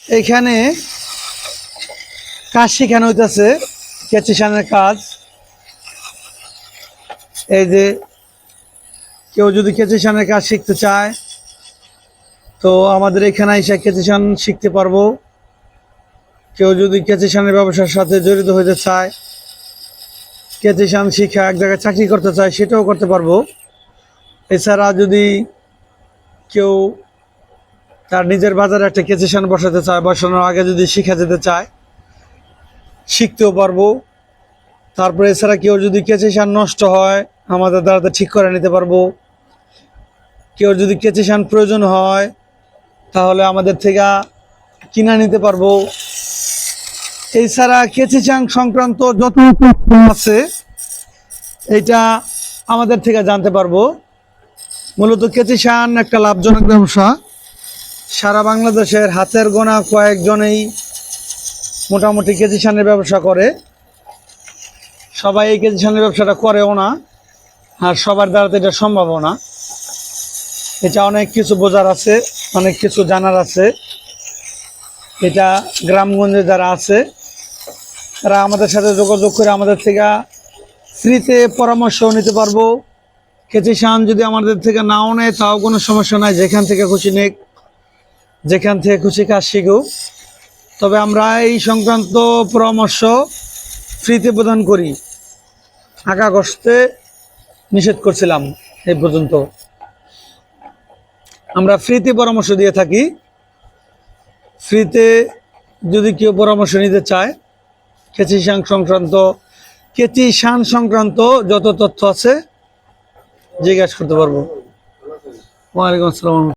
এখানে কাজ শেখানো হইতেছে, কেচিশানের কাজ। এই যে কেউ যদি কেচিশানের কাজ শিখতে চায় তো আমাদের এখানে এসে কেচিশান শিখতে পারবো। কেউ যদি কেচিশানের ব্যবসার সাথে জড়িত হতে চায়, কেচিশান শিখা এক জায়গায় চাকরি করতে চায়, সেটাও করতে পারবো। এছাড়া যদি কেউ তার নিজের বাজারে একটা কেচিশান বসাতে চায়, বসানোর আগে যদি শিখা যেতে চায়, শিখতেও পারবো। তারপরে এছাড়া কেউ যদি কেচিশান নষ্ট হয় আমাদের দ্বারা ঠিক করে নিতে পারবো। কেউ যদি কেচিশান প্রয়োজন হয় তাহলে আমাদের থেকে কিনে নিতে পারবো। এছাড়া কেচিশান সংক্রান্ত যত আছে এটা আমাদের থেকে জানতে পারবো। মূলত কেচিশান একটা লাভজনক ব্যবসা। সারা বাংলাদেশের হাতের গোনা কয়েকজনেই মোটামুটি কেচিশানের ব্যবসা করে। সবাই এই কেচিশানের ব্যবসাটা করেও না, আর সবার দ্বারা তো এটা সম্ভবও না। এটা অনেক কিছু বোঝার আছে, অনেক কিছু জানার আছে। এটা গ্রামগঞ্জে যারা আছে তারা আমাদের সাথে যোগাযোগ করে আমাদের থেকে ফ্রিতে পরামর্শ নিতে পারবো। কেচিশান যদি আমাদের থেকে নাও নেয় তাও কোনো সমস্যা নাই, যেখান থেকে খুশি নেক, যেখান থেকে খুশি কাজ শিখুক। তবে আমরা এই সংক্রান্ত পরামর্শ ফ্রিতে প্রদান করি। টাকা কষ্টে নিষেধ করছিলাম এই পর্যন্ত। আমরা ফ্রিতে পরামর্শ দিয়ে থাকি। ফ্রিতে যদি কেউ পরামর্শ নিতে চায় কেচিশান সংক্রান্ত যত তথ্য আছে জিজ্ঞাসা করতে পারবো। ওয়ালাইকুম আসসালাম।